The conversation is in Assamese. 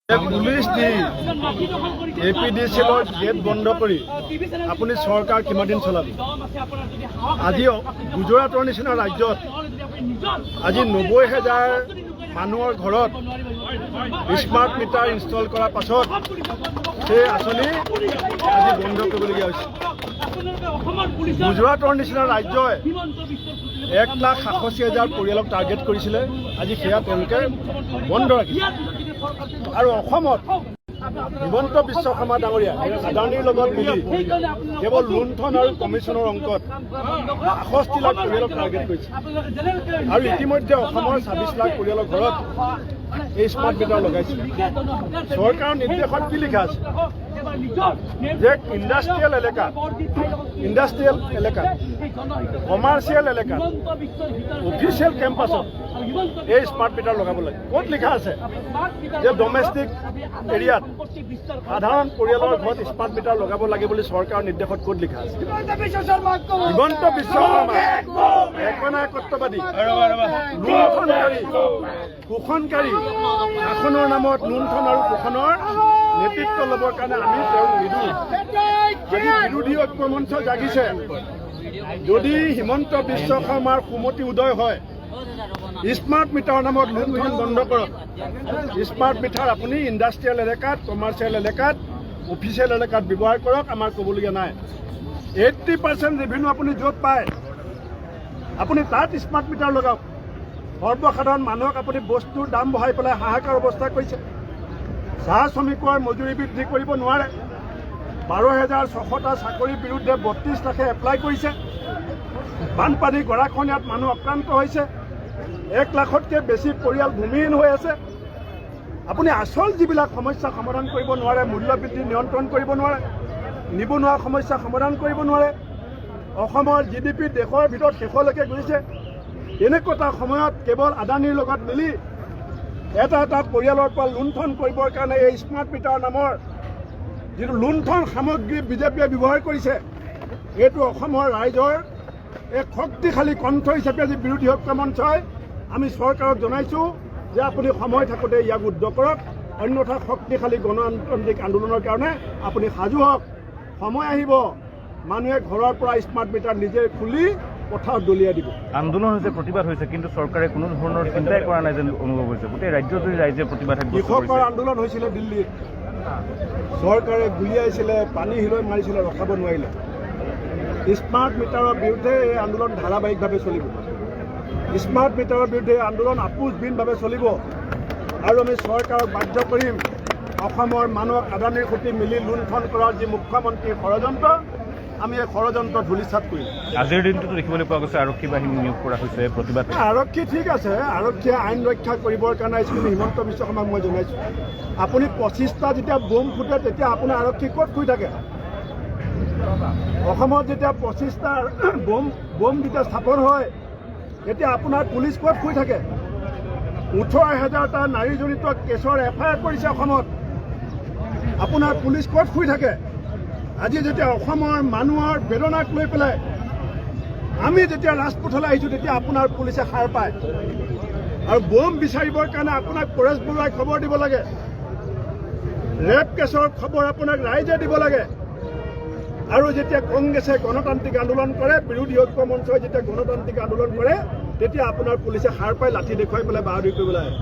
পুলিশ দি APDCL গেট বন্ধ কৰি আপুনি চৰকাৰ কিমান দিন চলাব? আজি গুজৰাটৰ নিচিনা ৰাজ্যত আজি 90,000 মানুহৰ ঘৰত স্মাৰ্ট মিটাৰ ইনষ্টল কৰাৰ পাছত সেই আঁচনি আজি বন্ধ কৰিবলগীয়া হৈছে। গুজৰাটৰ নিচিনা ৰাজ্যই 1,87,000 পৰিয়ালক টাৰ্গেট কৰিছিলে, আজি সেয়া তেওঁলোকে বন্ধ ৰাখিছে। আৰু অসমত হিমন্ত বিশ্ব শৰ্মা ডাঙৰীয়া আদানীৰ লগত মিলি কেৱল লুণ্ঠন আৰু কমিশ্যনৰ অংকত ৬৮ লাখ পৰিয়ালক টাৰ্গেট কৰিছে। আৰু ইতিমধ্যে অসমৰ ২৬ লাখ পৰিয়ালৰ ঘৰত এই স্মাৰ্ট মিটাৰ লগাইছে। চৰকাৰৰ নিৰ্দেশত কি লিখা আছে যে ইণ্ডাষ্ট্ৰিয়েল এলেকা কমাৰ্চিয়েল এলেকা অফিচিয়েল কেম্পাছত এই স্মাৰ্ট মিটাৰ লগাব লাগে। ক'ত লিখা আছে যে ডমেষ্টিক এৰিয়াত সাধাৰণ পৰিয়ালৰ ঘৰত স্মাৰ্ট মিটাৰ লগাব লাগে বুলি চৰকাৰৰ নিৰ্দেশত ক'ত লিখা আছে? হিমন্ত বিশ্ব শৰ্মা একনায়কত্ববাদী লুণ্ঠনকাৰী শোষণকাৰী শাসনৰ নামত লুণ্ঠন আৰু শোষণৰ নেতৃত্ব ল'বৰ কাৰণে আমি তেওঁক নিদিওঁ। যদি বিৰোধী ঐক্য মঞ্চ জাগিছে, যদি হিমন্ত বিশ্ব শৰ্মাৰ সুমতি উদয় হয়, স্মাৰ্ট মিটাৰৰ নামত লুণ্ঠন বন্ধ কৰক। স্মাৰ্ট মিটাৰ আপুনি ইণ্ডাষ্ট্ৰিয়েল এলেকাত, কমাৰ্চিয়েল এলেকাত, অফিচিয়েল এলেকাত ব্যৱহাৰ কৰক, আমাৰ ক'বলগীয়া নাই। 80% ৰেভিনিউ আপুনি য'ত পায় আপুনি তাত স্মাৰ্ট মিটাৰ লগাওক। সৰ্বসাধাৰণ মানুহক আপুনি বস্তুৰ দাম বঢ়াই পেলাই হাহাকাৰ অৱস্থা কৰিছে। চাহ শ্ৰমিকৰ মজুৰি বৃদ্ধি কৰিব নোৱাৰে। 12,600টা চাকৰিৰ বিৰুদ্ধে 32 লাখে এপ্লাই কৰিছে। বানপানী গৰাখহনীয়াত মানুহ আক্ৰান্ত হৈছে। 1 লাখতকৈ বেছি পৰিয়াল ভূমিহীন হৈ আছে। আপুনি আচল যিবিলাক সমস্যা সমাধান কৰিব নোৱাৰে, মূল্যবৃদ্ধি নিয়ন্ত্ৰণ কৰিব নোৱাৰে, নিবনুৱা সমস্যা সমাধান কৰিব নোৱাৰে, অসমৰ GDP দেশৰ ভিতৰত শেষলৈকে গৈছে। এনেকুৱা এটা সময়ত কেৱল আদানীৰ লগত মিলি এটা পৰিয়ালৰ পৰা লুণ্ঠন কৰিবৰ কাৰণে এই স্মাৰ্ট মিটাৰ নামৰ যিটো লুণ্ঠন সামগ্ৰী বিজেপিয়ে ব্যৱহাৰ কৰিছে, এইটো অসমৰ ৰাইজৰ এক শক্তিশালী কণ্ঠ হিচাপে আজি বিৰোধী ঐক্য মঞ্চই আমি চৰকাৰক জনাইছোঁ যে আপুনি সময় থাকোঁতে ইয়াক উদ্ধ কৰক, অন্যথা শক্তিশালী গণতান্ত্ৰিক আন্দোলনৰ কাৰণে আপুনি সাজু হওক। সময় আহিব, মানুহে ঘৰৰ পৰা স্মাৰ্ট মিটাৰ নিজে খুলি পথাৰত দলিয়াই দিব। আন্দোলন হৈছে, প্ৰতিবাদ হৈছে, কিন্তু চৰকাৰে কোনো ধৰণৰ চিন্তাই কৰা নাই যেন অনুভৱ হৈছে। গোটেই ৰাজ্যজুৰি ৰাইজে প্ৰতিবাদ। কৃষকৰ আন্দোলন হৈছিলে দিল্লীত, চৰকাৰে গুলিয়াইছিলে, পানী হিলৈ মাৰিছিলে, ৰখাব নোৱাৰিলে। স্মাৰ্ট মিটাৰৰ বিৰুদ্ধে এই আন্দোলন ধাৰাবাহিকভাৱে চলিব। স্মাৰ্ট মিটাৰৰ বিৰুদ্ধে আন্দোলন আপোচবিহীনভাৱে চলিব। আৰু আমি চৰকাৰক বাধ্য কৰিম, অসমৰ মানুহক আদানীৰ সৈতে মিলি লুণ্ঠন কৰাৰ যি মুখ্যমন্ত্ৰীৰ ষড়যন্ত্ৰ, আমি এই ষড়যন্ত্ৰ ধূলিচাত কৰিম। আজিৰ দিনটোতো দেখিবলৈ পোৱা গৈছে আৰক্ষী বাহিনী নিয়োগ কৰা হৈছে প্ৰতিবাদ। আৰক্ষী ঠিক আছে, আৰক্ষীয়ে আইন ৰক্ষা কৰিবৰ কাৰণে আহিছে, কিন্তু হিমন্ত বিশ্ব শৰ্মাক মই জনাইছোঁ, আপুনি 25টা যেতিয়া বোম ফুটে তেতিয়া আপোনাৰ আৰক্ষী ক'ত শুই থাকে? অসমত যেতিয়া 25টা বোম যেতিয়া স্থাপন হয় তেতিয়া আপোনাৰ পুলিচ ক'ত শুই থাকে? 18,000টা নাৰীজনিত কেছৰ FIR কৰিছে অসমত, আপোনাৰ পুলিচ ক'ত শুই থাকে? আজি যেতিয়া অসমৰ মানুহৰ বেদনাক লৈ পেলাই আমি যেতিয়া ৰাজপথলৈ আহিছোঁ, তেতিয়া আপোনাৰ পুলিচে সাৰ পায়। আৰু বোম বিচাৰিবৰ কাৰণে আপোনাক পৰেশ বৰুৱাই খবৰ দিব লাগে, ৰেপ কেছৰ খবৰ আপোনাক ৰাইজে দিব লাগে। আৰু যেতিয়া কংগ্ৰেছে গণতান্ত্ৰিক আন্দোলন কৰে, বিৰোধী ঐক্য মঞ্চই যেতিয়া গণতান্ত্ৰিক আন্দোলন কৰে, তেতিয়া আপোনাৰ পুলিচে সাৰ পাই লাঠি দেখুৱাই পেলাই বাহাদুৰি কৰিবলৈ আহে।